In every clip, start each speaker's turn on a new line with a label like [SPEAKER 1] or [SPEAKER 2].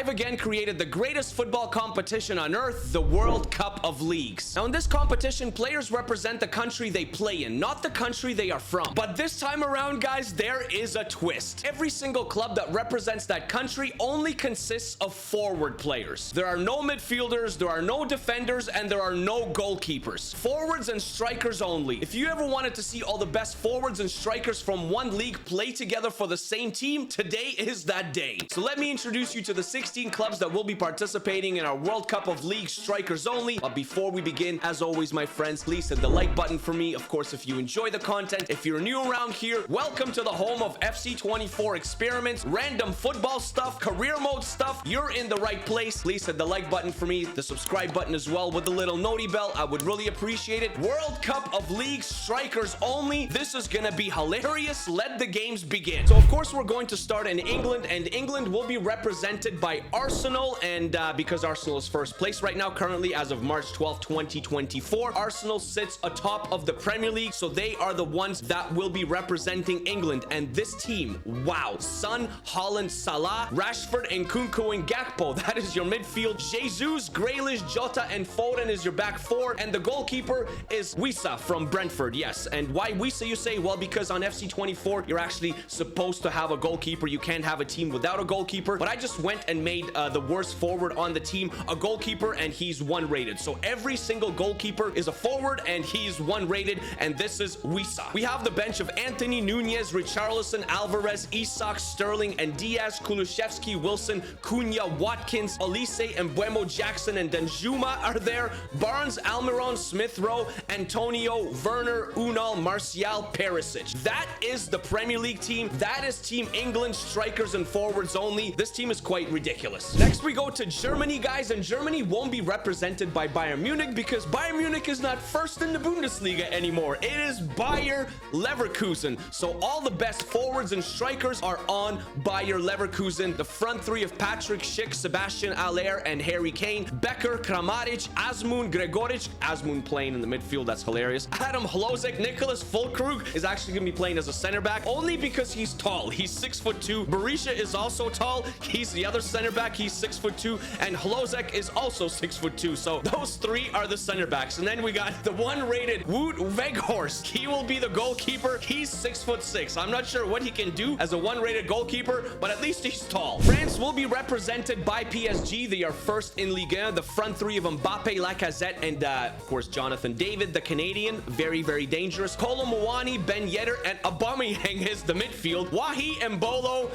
[SPEAKER 1] I've again created the greatest football competition on earth, the World Cup of Leagues. Now in this competition, players represent the country they play in, not the country they are from. But this time around, guys, there is a twist. Every single club that represents that country only consists of forward players. There are no midfielders, there are no defenders, and there are no goalkeepers. Forwards and strikers only. If you ever wanted to see all the best forwards and strikers from one league play together for the same team, today is that day. So let me introduce you to the 16 clubs that will be participating in our World Cup of Leagues strikers only. But before we begin, as always, my friends, please hit the like button for me. Of course, if you enjoy the content, if you're new around here, welcome to the home of FC24 experiments, random football stuff, career mode stuff. You're in the right place. Please hit the like button for me, the subscribe button as well with the little noti bell. I would really appreciate it. World Cup of Leagues strikers only. This is gonna be hilarious. Let the games begin. So of course, we're going to start in England, and England will be represented by Arsenal, and because Arsenal is first place right now currently as of March 12th, 2024, Arsenal sits atop of the Premier League, so they are the ones that will be representing England. And this team, wow, Son, Holland, Salah, Rashford, and Nkunku and Gakpo, that is your midfield. Jesus, Grealish, Jota, and Foden is your back four, and the goalkeeper is Wissa from Brentford. Yes, and why Wissa, you say? Well, because on FC24 you're actually supposed to have a goalkeeper. You can't have a team without a goalkeeper, but I just went and made the worst forward on the team a goalkeeper, and he's 1 rated. So every single goalkeeper is a forward, and he's 1 rated, and this is Wissa. We have the bench of Anthony, Nunez, Richarlison, Alvarez, Isak, Sterling, and Diaz, Kulusevski, Wilson, Cunha, Watkins, Olise, and Mbeumo, Jackson, and Danjuma are there. Barnes, Almiron, Smith Rowe, Antonio, Werner, Unal, Martial, Perisic. That is the Premier League team. That is Team England, strikers and forwards only. This team is quite ridiculous. Next, we go to Germany, guys, and Germany won't be represented by Bayern Munich because Bayern Munich is not first in the Bundesliga anymore. It is Bayer Leverkusen. So all the best forwards and strikers are on Bayer Leverkusen. The front three of Patrick Schick, Sebastian Aller, and Harry Kane. Becker, Kramaric, Azmoun, Gregoric. Azmoun playing in the midfield. That's hilarious. Adam Hlozek, Nicholas Füllkrug is actually going to be playing as a center back only because he's tall. He's 6'2". Berisha is also tall. He's the other center back. He's 6'2". And Hlozek is also 6'2". So those three are the center backs. And then we got the 1-rated Wout Weghorst. He will be the goalkeeper. He's 6'6". I'm not sure what he can do as a 1-rated goalkeeper, but at least he's tall. France will be represented by PSG. They are first in Ligue 1. The front three of Mbappe, Lacazette, and of course Jonathan David, the Canadian, very, very dangerous. Kolo Muani, Ben Yedder, and Aubameyang is the midfield. Wahi Mbolo,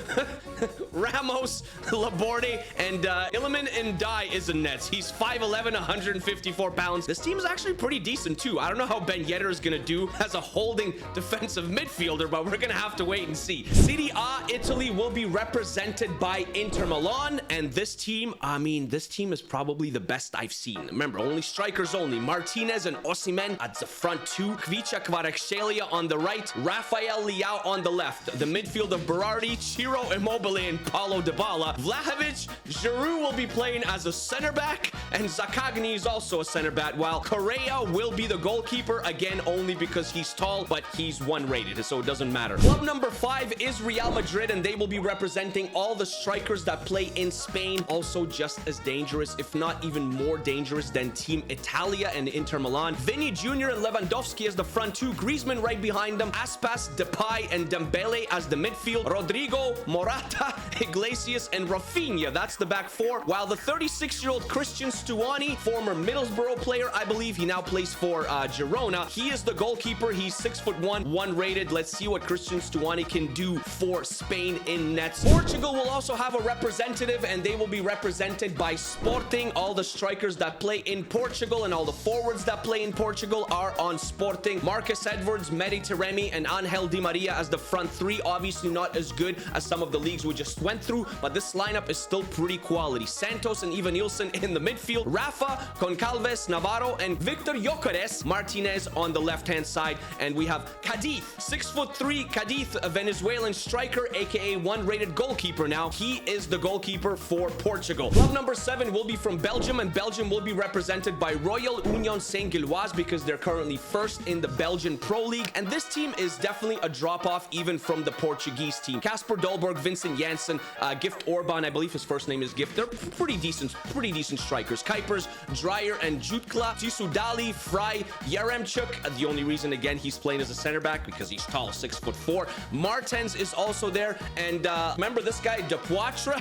[SPEAKER 1] Ramos, Laborde, and Iliman Ndiaye is in nets. He's 5'11", 154 pounds. This team is actually pretty decent too. I don't know how Ben Yedder is gonna do as a holding defensive midfielder, but we're gonna have to wait and see. Serie A, Italy will be represented by Inter Milan, and this team, I mean, this team is probably the best I've seen. Remember, only strikers only. Martinez and Osimhen at the front two. Kvicha Kvaratskhelia on the right. Rafael Leao on the left. The midfield of Berardi, Ciro Immobile, and Paulo Dybala. Vlahovic, Giroud will be playing as a center back, and Zakagni is also a center back, while Correa will be the goalkeeper, again, only because he's tall, but he's 1 rated, so it doesn't matter. Club number 5 is Real Madrid, and they will be representing all the strikers that play in Spain. Also just as dangerous, if not even more dangerous than Team Italia and Inter Milan. Vinny Jr. and Lewandowski as the front two. Griezmann right behind them. Aspas, Depay, and Dembele as the midfield. Rodrigo, Morata, Iglesias, and Rafinha. That's the back four. While the 36-year-old Christian Stuani, former Middlesbrough player, I believe he now plays for Girona. He is the goalkeeper. He's 6'1", 1 rated. Let's see what Christian Stuani can do for Spain in nets. Portugal will also have a representative, and they will be represented by Sporting. All the strikers that play in Portugal and all the forwards that play in Portugal are on Sporting. Marcus Edwards, Mehdi Taremi, and Angel Di Maria as the front three. Obviously not as good as some of the leagues we just went through, but this lineup is still pretty quality. Santos and Ivan Nilsson in the midfield. Rafa, Concalves, Navarro, and Victor Gyökeres Martinez on the left-hand side. And we have Cadiz, 6'3", Cadiz, a Venezuelan striker, aka 1-rated goalkeeper now. He is the goalkeeper for Portugal. Club number 7 will be from Belgium, and Belgium will be represented by Royal Union Saint-Gilloise because they're currently first in the Belgian Pro League. And this team is definitely a drop-off even from the Portuguese team. Casper Dolberg, Vincent Janssen, Gift Orban, I believe his first name is Gift. They're pretty decent strikers. Kuipers, Dreyer, and Jutkla. Tisudali, Fry, Yaremchuk. The only reason, again, he's playing as a center back because he's tall, 6'4". Martens is also there. And remember this guy, De Poitre?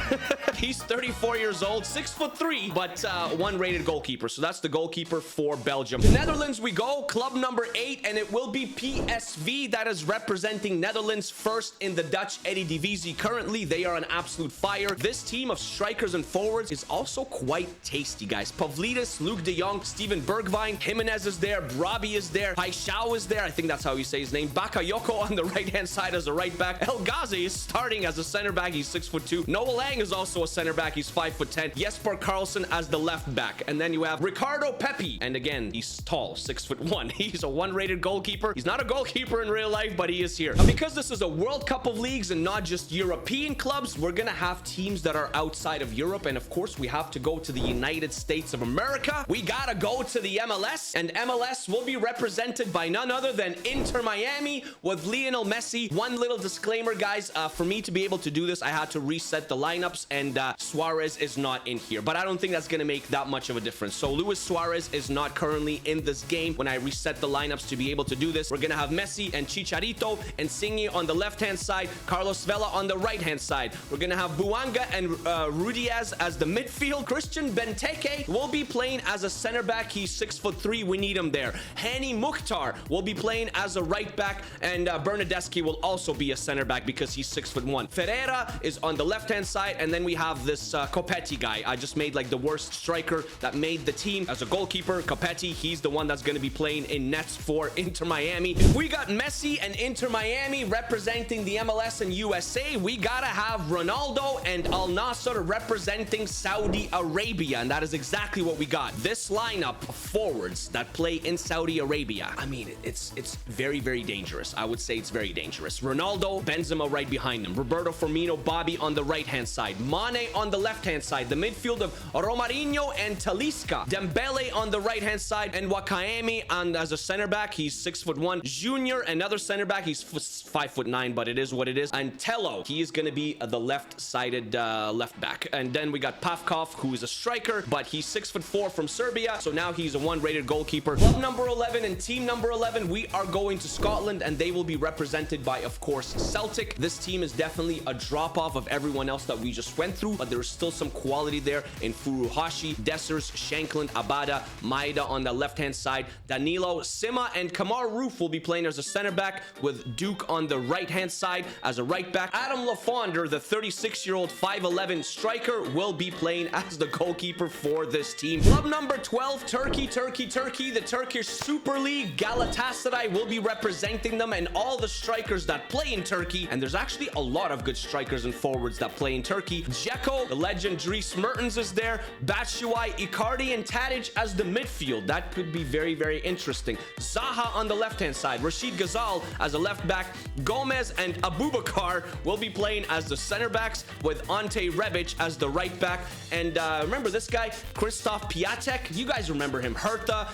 [SPEAKER 1] He's 34 years old, 6'3", but one rated goalkeeper. So that's the goalkeeper for Belgium. The Netherlands we go, club number 8, and it will be PSV that is representing Netherlands first in the Dutch Eredivisie. Currently, they are an absolute fire. This team of strikers and forwards is also quite tasty, guys. Pavlidis, Luke de Jong, Steven Bergwijn, Jimenez is there, Brabi is there, Paixão is there. I think that's how you say his name. Bakayoko on the right-hand side as a right back. El Ghazi is starting as a center back. He's 6'2". Noah Lang is also a center back. He's 5'10". Jesper Karlsson as the left back. And then you have Ricardo Pepi. And again, he's tall, 6'1". He's a one-rated goalkeeper. He's not a goalkeeper in real life, but he is here. Now, because this is a World Cup of leagues and not just European clubs, we're gonna have teams that are outside of Europe. And of course, we have to go to the United States of America. We gotta go to the MLS. And MLS will be represented by none other than Inter Miami with Lionel Messi. One little disclaimer, guys. For me to be able to do this, I had to reset the lineups, and Suarez is not in here. But I don't think that's gonna make that much of a difference. So Luis Suarez is not currently in this game. When I reset the lineups to be able to do this, we're gonna have Messi and Chicharito and Insigne on the left-hand side, Carlos Vela on the right-hand side. We're gonna have Buanga and Rudiaz as the midfield. Christian Benteke will be playing as a center back. He's 6'3". We need him there. Hani Mukhtar will be playing as a right back, and Bernadeschi will also be a center back because he's 6'1". Ferreira is on the left-hand side, and then we have this Copetti guy. I just made like the worst striker that made the team as a goalkeeper. Copetti, he's the one that's going to be playing in nets for Inter Miami. If we got Messi and Inter Miami representing the MLS and USA, we gotta have Ronaldo and Al Nassr representing Saudi Arabia, and that is exactly what we got. This lineup of forwards that play in Saudi Arabia, I mean, it's very, very dangerous. I would say it's very dangerous. Ronaldo, Benzema right behind him, Roberto Firmino, Bobby on the right-hand side, Mane on the left-hand side, the midfield of Romarinho and Talisca, Dembele on the right-hand side, and Wakaemi as a center back. He's 6'1". Junior, another center back. He's 5'9", but it is what it is. And Tello, he is going to be the left-sided left back. And then we got Pavkov, who is a striker, but he's 6'4" from Serbia. So now he's a one-rated goalkeeper. Club number 11 and team number 11, we are going to Scotland, and they will be represented by, of course, Celtic. This team is definitely a drop-off of everyone else that we just went through, but there's still some quality there in Furuhashi, Dessers, Shankland, Abada, Maeda on the left-hand side, Danilo, Sima, and Kamar Roof will be playing as a center back with Duke on the right-hand side as a right back. Adam Lafonder, the 36-year-old 5'11" striker, will be playing as the goalkeeper for this team. Club number 12, Turkey. The Turkish Super League. Galatasaray will be representing them, and all the strikers that play in Turkey, and there's actually a lot of good strikers and forwards that play in Turkey. Dzeko, the legend Dries Mertens is there, Batshuayi, Icardi, and Tadic as the midfield. That could be very, very interesting. Zaha on the left-hand side, Rashid Ghazal as a left back, Gomez and Abubakar will be playing as the center backs with Ante Rebic as the right back. And remember this guy, Krzysztof Piatek? You guys remember him. Hertha,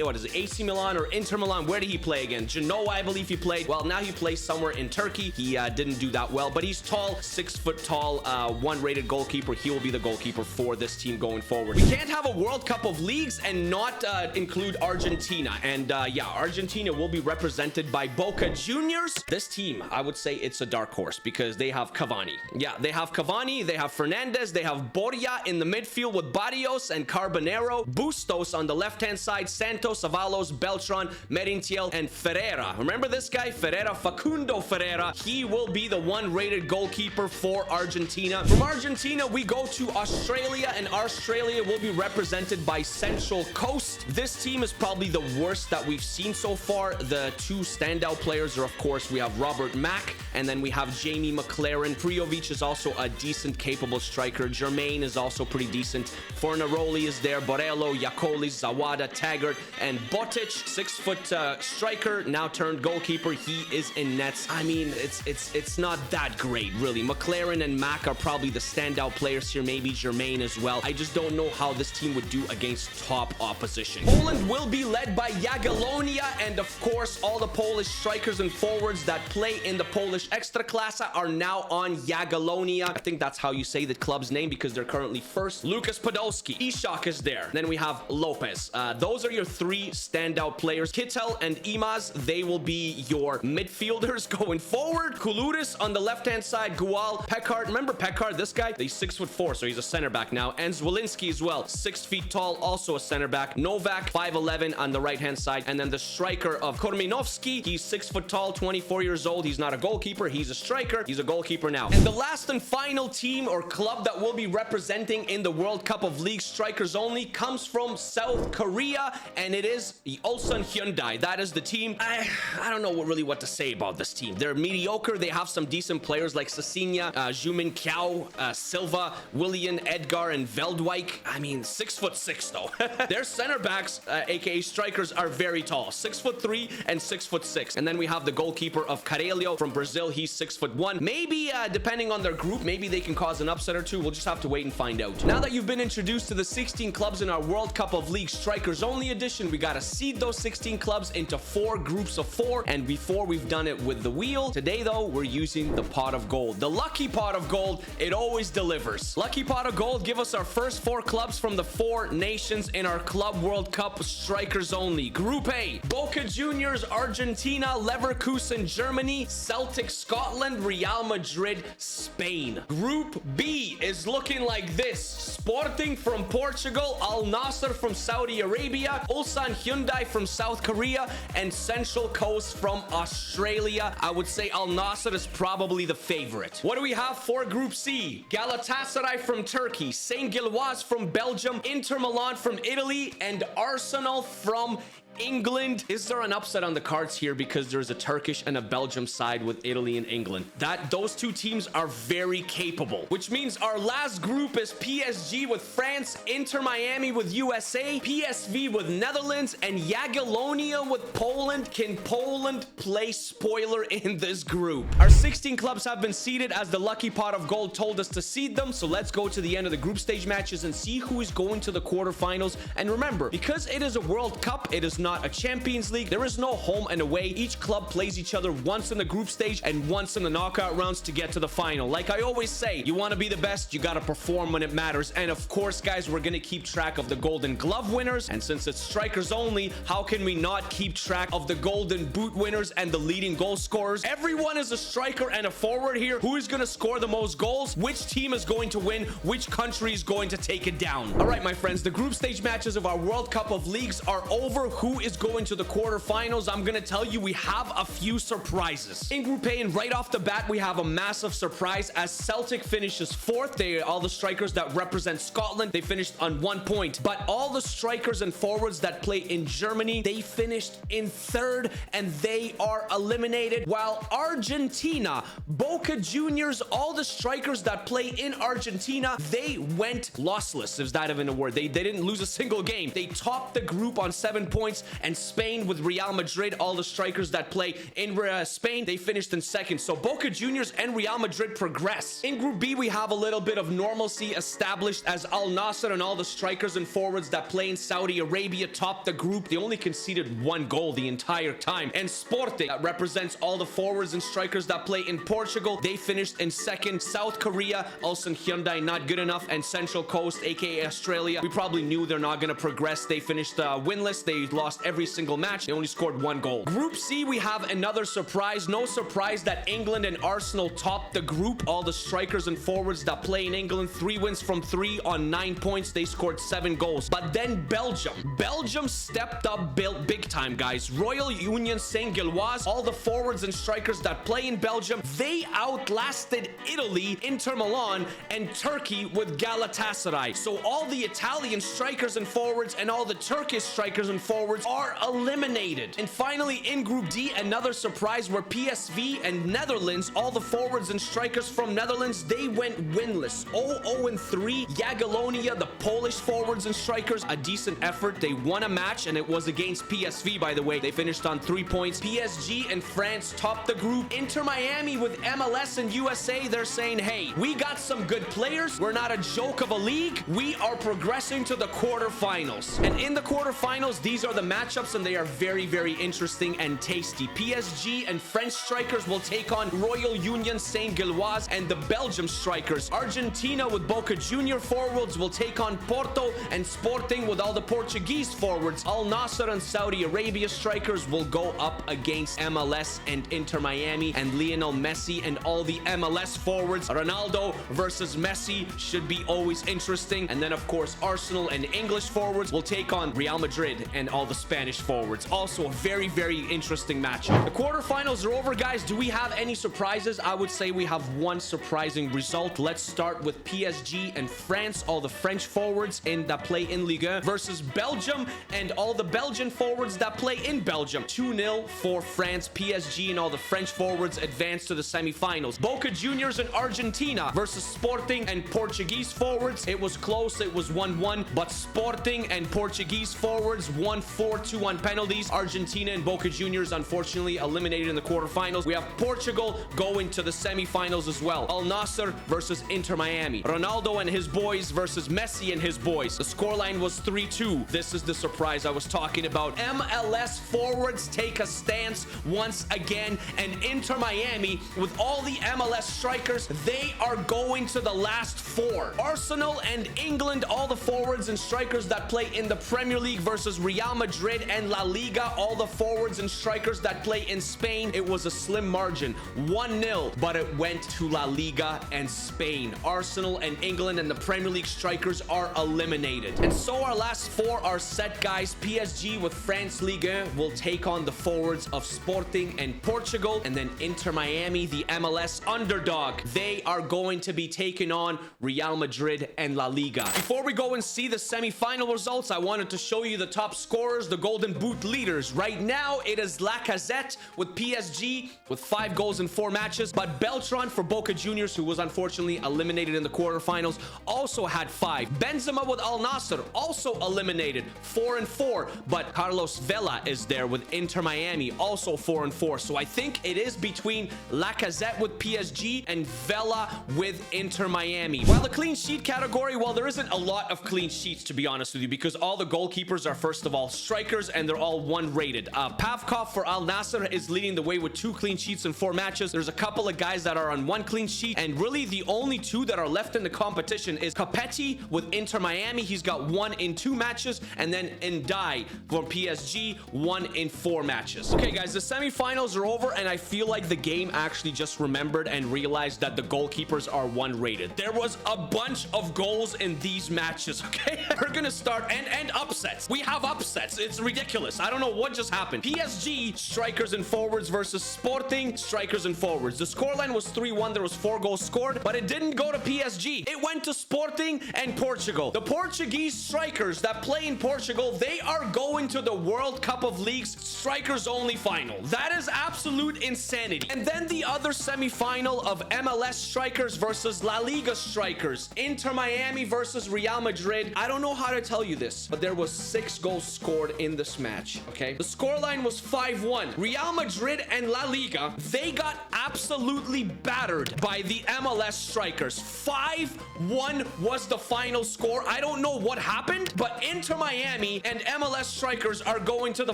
[SPEAKER 1] what is it, AC Milan or Inter Milan? Where did he play again? Genoa, I believe he played. Well, now he plays somewhere in Turkey. He didn't do that well, but he's tall, 6 foot tall, one-rated goalkeeper. He will be the goalkeeper for this team going forward. We can't have a World Cup of leagues and not include Argentina. And yeah, Argentina will be represented by Boca Juniors. This team, I would say it's a dark horse because they have Cavani. Yeah, they have Cavani, they have Fernandez, they have Borja in the midfield with Barrios and Carbonero, Bustos on the left-hand side, Santos, Avalos, Beltran, Merentiel, and Ferreira. Remember this guy? Ferreira, Facundo Ferreira. He will be the one-rated goalkeeper for Argentina. From Argentina, we go to Australia, and Australia will be represented by Central Coast. This team is probably the worst that we've seen so far. The two standout players are, of course, we have Robert Mack, and then we have Jamie McLaren. Prijovic is also a decent, capable striker. Jermaine is also pretty decent. Fornaroli is there. Borello, Yakolis, Zawada, Taggart, and Botic, 6 foot striker, now turned goalkeeper. He is in nets. I mean, it's not that great, really. McLaren and Mack are probably the standout players here. Maybe Jermaine as well. I just don't know how this team would do against top opposition. Poland will be led by Jagiellonia, and of course, all the Polish strikers and forwards that play in the Polish Ekstraklasa are now on Jagiellonia. I think that's that's how you say the club's name because they're currently first. Lucas Podolski. Ishak is there. Then we have Lopez. Those are your three standout players. Kittel and Imaz, they will be your midfielders going forward. Koulouris on the left-hand side. Gual, Pekard. Remember Pekard, this guy? He's 6'4", so he's a center back now. And Zwolinski as well, 6 feet tall, also a center back. Novak, 5'11" on the right-hand side. And then the striker of Korminovsky, he's 6 foot tall, 24 years old. He's not a goalkeeper. He's a striker. He's a goalkeeper now. And the last and final team or club that will be representing in the World Cup of League strikers only comes from South Korea, and it is the Ulsan Hyundai. That is the team. I don't know what to say about this team. They're mediocre. They have some decent players like Sasinya, Jumin Kiao, Silva, Willian, Edgar, and Veldwijk. I mean, 6'6" though. Their center backs, aka strikers, are very tall, 6'3" and 6'6". And then we have the goalkeeper of Carelio from Brazil. He's 6'1". Maybe depending on their group, maybe they can cause an upset or two. We'll just have to wait and find out. Now that you've been introduced to the 16 clubs in our World Cup of League strikers only edition, we gotta seed those 16 clubs into 4 groups of 4. And before, we've done it with the wheel. Today though, we're using the pot of gold. The lucky pot of gold, it always delivers. Lucky pot of gold, give us our first 4 clubs from the 4 nations in our Club World Cup strikers only. Group A, Boca Juniors, Argentina, Leverkusen, Germany, Celtic, Scotland, Real Madrid, Spain. Group B is looking like this: Sporting from Portugal, Al Nassr from Saudi Arabia, Ulsan Hyundai from South Korea, and Central Coast from Australia. I would say Al Nassr is probably the favorite. What do we have for Group C? Galatasaray from Turkey, Saint Gilloise from Belgium, Inter Milan from Italy, and Arsenal from England. Is there an upset on the cards here because there's a Turkish and a Belgium side with Italy and England? Those 2 teams are very capable, which means our last group is PSG with France, Inter Miami with USA, PSV with Netherlands, and Jagiellonia with Poland. Can Poland play spoiler in this group? Our 16 clubs have been seeded as the lucky pot of gold told us to seed them. So let's go to the end of the group stage matches and see who is going to the quarterfinals. And remember, because it is a World Cup, it is not a Champions League. There is no home and away. Each club plays each other once in the group stage and once in the knockout rounds to get to the final. Like I always say, you want to be the best, you got to perform when it matters. And of course, guys, we're going to keep track of the Golden Glove winners. And since it's strikers only, how can we not keep track of the Golden Boot winners and the leading goal scorers? Everyone is a striker and a forward here. Who is going to score the most goals? Which team is going to win? Which country is going to take it down? All right, my friends, the group stage matches of our World Cup of Leagues are over. Who is going to the quarterfinals? I'm gonna tell you, we have a few surprises in Group A, and right off the bat we have a massive surprise as Celtic finishes 4th. All the strikers that represent Scotland, they finished on 1 point, but all the strikers and forwards that play in Germany, they finished in 3rd and they are eliminated. While Argentina, Boca Juniors, all the strikers that play in Argentina, they went lossless. Is that even a word? They didn't lose a single game. They topped the group on 7 points. And Spain with Real Madrid, all the strikers that play in Spain, they finished in 2nd. So Boca Juniors and Real Madrid progress. In Group B, we have a little bit of normalcy established as Al Nassr and all the strikers and forwards that play in Saudi Arabia topped the group. They only conceded 1 goal the entire time. And Sporting, that represents all the forwards and strikers that play in Portugal, they finished in 2nd. South Korea, Ulsan Hyundai, not good enough. And Central Coast, aka Australia, we probably knew they're not going to progress. They finished winless. They lost every single match. They only scored 1 goal. Group C, we have another surprise. No surprise that England and Arsenal topped the group. All the strikers and forwards that play in England, 3 wins from 3 on 9 points. They scored 7 goals. But then Belgium stepped up big time, guys. Royal Union Saint Gilloise, all the forwards and strikers that play in Belgium, they outlasted Italy, Inter Milan, and Turkey with Galatasaray. So all the Italian strikers and forwards and all the Turkish strikers and forwards are eliminated. And finally, in Group D, another surprise where PSV and Netherlands, all the forwards and strikers from Netherlands, they went winless. 0-3. Jagiellonia, the Polish forwards and strikers, a decent effort. They won a match, and it was against PSV, by the way. They finished on 3 points. PSG and France topped the group. Inter Miami with MLS and USA, they're saying, hey, we got some good players. We're not a joke of a league. We are progressing to the quarterfinals. And in the quarterfinals, these are the matchups, and they are very, very interesting and tasty. PSG and French strikers will take on Royal Union Saint-Gilloise and the Belgium strikers. Argentina with Boca Junior forwards will take on Porto, and Sporting with all the Portuguese forwards. Al Nassr and Saudi Arabia strikers will go up against MLS and Inter Miami and Lionel Messi and all the MLS forwards. Ronaldo versus Messi should be always interesting. And then, of course, Arsenal and English forwards will take on Real Madrid and all the Spanish forwards. Also a very, very interesting matchup. The quarterfinals are over, guys. Do we have any surprises? I would say we have one surprising result. Let's start with PSG and France, all the French forwards that play in Ligue 1 versus Belgium and all the Belgian forwards that play in Belgium. 2-0 for France. PSG and all the French forwards advance to the semifinals. Boca Juniors and Argentina versus Sporting and Portuguese forwards. It was close. It was 1-1, but Sporting and Portuguese forwards won 4-2 on penalties. Argentina and Boca Juniors unfortunately eliminated in the quarterfinals. We have Portugal going to the semifinals as well. Al Nassr versus Inter Miami. Ronaldo and his boys versus Messi and his boys. The scoreline was 3-2. This is the surprise I was talking about. MLS forwards take a stance once again, and Inter Miami with all the MLS strikers, they are going to the last four. Arsenal and England, all the forwards and strikers that play in the Premier League versus Real Madrid and La Liga, all the forwards and strikers that play in Spain. It was a slim margin, 1-0, but it went to La Liga and Spain. Arsenal and England and the Premier League strikers are eliminated. And so our last four are set, guys. PSG with France Ligue 1 will take on the forwards of Sporting and Portugal, and then Inter Miami, the MLS underdog, they are going to be taking on Real Madrid and La Liga. Before we go and see the semi-final results, I wanted to show you the top scorers, the Golden Boot leaders. Right now, it is Lacazette with PSG with 5 goals in 4 matches, but Beltran for Boca Juniors, who was unfortunately eliminated in the quarterfinals, also had 5. Benzema with Al Nassr, also eliminated, 4 and 4, but Carlos Vela is there with Inter Miami, also 4 and 4. So I think it is between Lacazette with PSG and Vela with Inter Miami. While the clean sheet category, well, there isn't a lot of clean sheets, to be honest with you, because all the goalkeepers are, first of all, strikers, and they're all 1 rated. Pavkov for Al Nassr is leading the way with 2 clean sheets in 4 matches. There's a couple of guys that are on 1 clean sheet, and really the only 2 that are left in the competition is Capetti with Inter Miami. He's got 1 in 2 matches, and then Ndai for PSG, 1 in 4 matches. Okay, guys, the semifinals are over, and I feel like the game actually just remembered and realized that the goalkeepers are 1 rated. There was a bunch of goals in these matches, okay? We're gonna start, and upsets. We have upsets. It's ridiculous. I don't know what just happened. PSG strikers and forwards versus Sporting strikers and forwards. The scoreline was 3-1. There was 4 goals scored, but it didn't go to PSG. It went to Sporting and Portugal. The Portuguese strikers that play in Portugal, they are going to the World Cup of Leagues strikers only final. That is absolute insanity. And then the other semi-final of MLS strikers versus La Liga strikers. Inter Miami versus Real Madrid. I don't know how to tell you this, but there was 6 goals scored in this match, okay? The scoreline was 5-1. Real Madrid and La Liga, they got absolutely battered by the MLS strikers. 5-1 was the final score. I don't know what happened, but Inter Miami and MLS strikers are going to the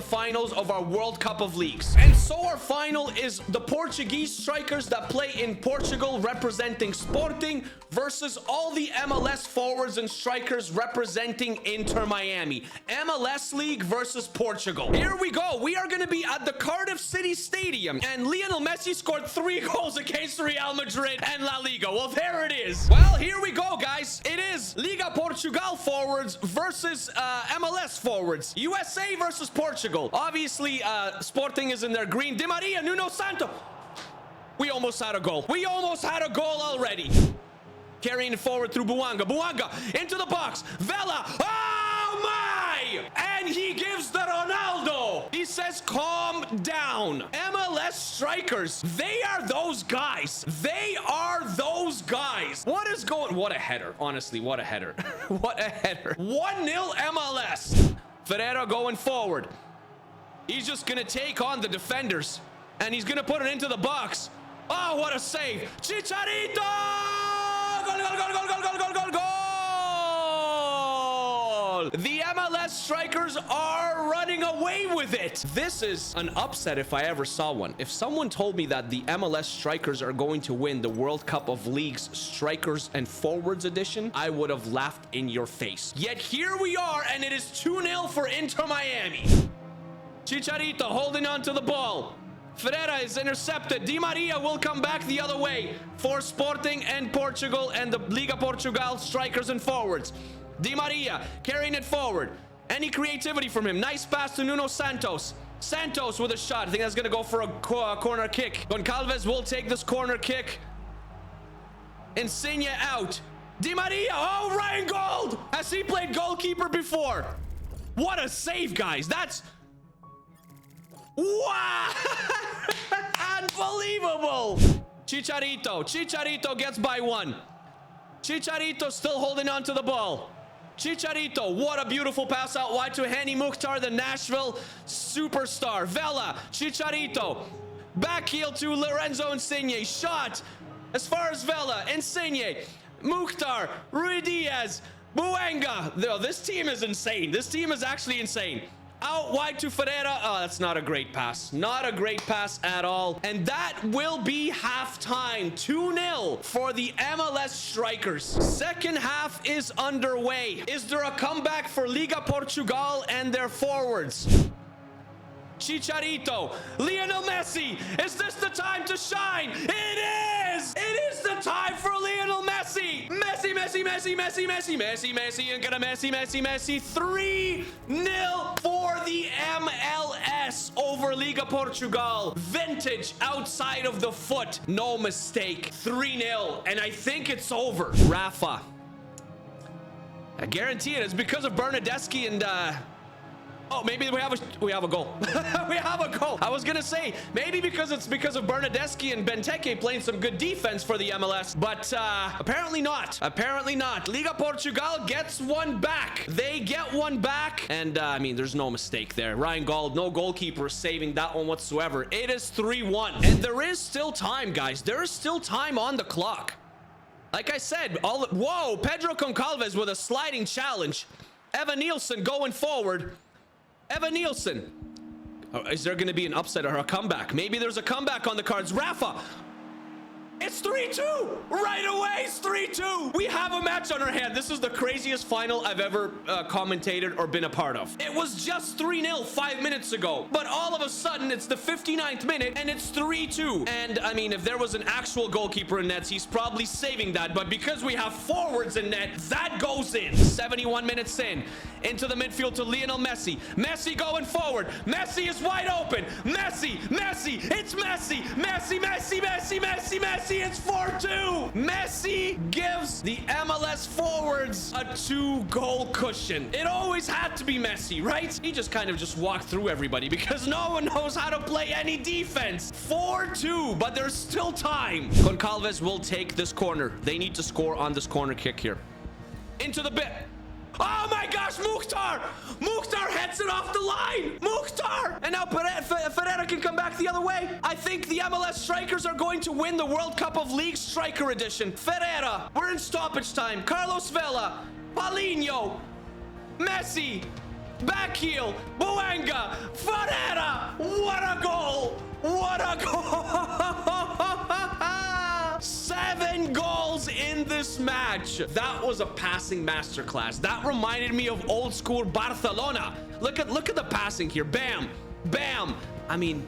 [SPEAKER 1] finals of our World Cup of Leagues. And so our final is the Portuguese strikers that play in Portugal representing Sporting versus all the MLS forwards and strikers representing Inter Miami. MLS League versus Portugal. Here we go. We are going to be at the Cardiff City Stadium, and Lionel Messi scored 3 goals against Real Madrid and La Liga. Well, there it is. Well, here we go, guys. It is Liga Portugal forwards versus MLS forwards. USA versus Portugal. Obviously, Sporting is in their green. Di Maria, Nuno Santo. We almost had a goal. We almost had a goal already. Carrying it forward through Buanga. Buanga into the box. Vela. Oh my! And he gives the Ronaldo. He says, calm down. MLS strikers. They are those guys. They are those guys. What is going? What a header. Honestly, what a header. What a header. 1-0 MLS. Ferreira going forward. He's just going to take on the defenders, and he's going to put it into the box. Oh, what a save. Chicharito! Goal, goal, goal, goal, goal, goal, goal, goal, goal. The MLS strikers are running away with it. This is an upset if I ever saw one. If someone told me that the MLS strikers are going to win the World Cup of Leagues Strikers and Forwards edition, I would have laughed in your face. Yet here we are, and it is 2-0 for Inter Miami. Chicharito holding on to the ball. Ferreira is intercepted. Di Maria will come back the other way for Sporting and Portugal and the Liga Portugal strikers and forwards. Di Maria carrying it forward. Any creativity from him? Nice pass to Nuno Santos. Santos with a shot. I think that's going to go for a corner kick. Goncalves will take this corner kick. Insigne out. Di Maria. Oh, Ryan Gold. Has he played goalkeeper before? What a save, guys. That's... wow. Unbelievable. Chicharito gets by one. Chicharito still holding on to the ball. Chicharito, what a beautiful pass out wide to Hani Mukhtar, the Nashville superstar. Vela, Chicharito, back heel to Lorenzo Insigne. Shot as far as Vela, Insigne, Mukhtar, Rui Diaz, Buenga. This team is insane. This team is actually insane. Out wide to Ferreira. Oh, that's not a great pass. Not a great pass at all. And that will be halftime. 2-0 for the MLS strikers. Second half is underway. Is there a comeback for Liga Portugal and their forwards? Chicharito, Lionel Messi. Is this the time to shine? It is! It is the time for Lionel Messi. Messi, and gonna Messi. 3-0 for the MLS over Liga Portugal. Vintage outside of the foot. No mistake. 3-0. And I think it's over. Rafa. I guarantee it. It's because of Bernadeschi and... oh, maybe we have a goal. We have a goal. I was gonna say maybe because of Bernadeschi and Benteke playing some good defense for the MLS, but apparently not. Apparently not. Liga Portugal gets one back. They get one back, and I mean, there's no mistake there. Ryan Gauld, no goalkeeper saving that one whatsoever. It is 3-1, and there is still time, guys. There is still time on the clock. Like I said, whoa, Pedro Goncalves with a sliding challenge. Evan Nielsen going forward. Evan Nielsen. Is there going to be an upset or a comeback? Maybe there's a comeback on the cards. Rafa. It's 3-2. Right away, it's 3-2. We have a match on our hand. This is the craziest final I've ever commentated or been a part of. It was just 3-0 5 minutes ago. But all of a sudden, it's the 59th minute, and it's 3-2. And, I mean, if there was an actual goalkeeper in nets, he's probably saving that. But because we have forwards in net, that goes in. 71 minutes in. Into the midfield to Lionel Messi. Messi going forward. Messi is wide open. Messi. It's Messi. Messi. It's 4-2. Messi gives the MLS forwards a 2-goal cushion. It always had to be Messi, right? He just kind of walked through everybody because no one knows how to play any defense. 4-2, but there's still time. Goncalves will take this corner. They need to score on this corner kick here. Into the bit. Oh my gosh, Mukhtar! Mukhtar heads it off the line! Mukhtar! And now Ferreira can come back the other way. I think the MLS strikers are going to win the World Cup of Leagues Striker Edition. Ferreira, we're in stoppage time. Carlos Vela, Paulinho, Messi, back heel, Buenga, Ferreira! What a goal! What a goal! 7 goals in this match. That was a passing masterclass. That reminded me of old school Barcelona. Look at the passing here. Bam, bam. I mean,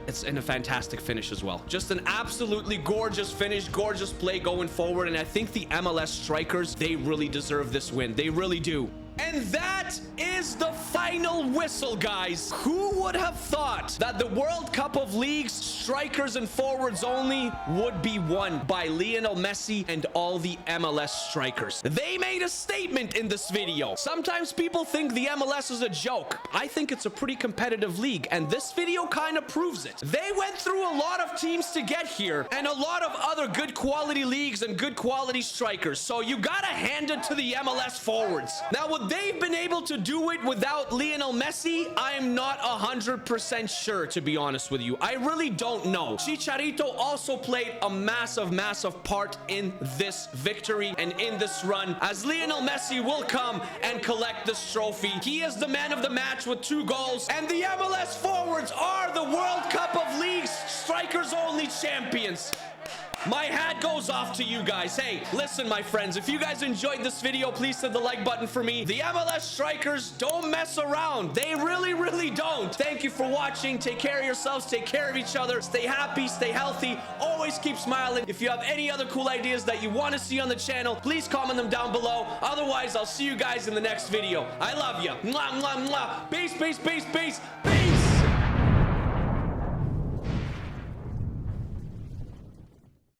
[SPEAKER 1] it's in a fantastic finish as well. Just an absolutely gorgeous finish, gorgeous play going forward. And I think the MLS strikers, they really deserve this win. They really do. And that is the final whistle, guys. Who would have thought that the World Cup of Leagues strikers and forwards only would be won by Lionel Messi and all the MLS strikers? They made a statement in this video. Sometimes people think the MLS is a joke. I think it's a pretty competitive league, and this video kind of proves it. They went through a lot of teams to get here, and a lot of other good quality leagues and good quality strikers. So you gotta hand it to the MLS forwards. Now, would they they've been able to do it without Lionel Messi, I'm not 100% sure, to be honest with you. I really don't know. Chicharito also played a massive part in this victory and in this run, as Lionel Messi will come and collect this trophy. He is the man of the match with 2 goals, and the MLS forwards are the World Cup of Leagues strikers only champions. My hat goes off to you guys. Hey, listen, my friends, if you guys enjoyed this video, please hit the like button for me. The MLS strikers don't mess around. They really don't. Thank you for watching. Take care of yourselves. Take care of each other. Stay happy. Stay healthy. Always keep smiling. If you have any other cool ideas that you want to see on the channel, please comment them down below. Otherwise, I'll see you guys in the next video. I love you. Mwah, mwah, mwah. Peace.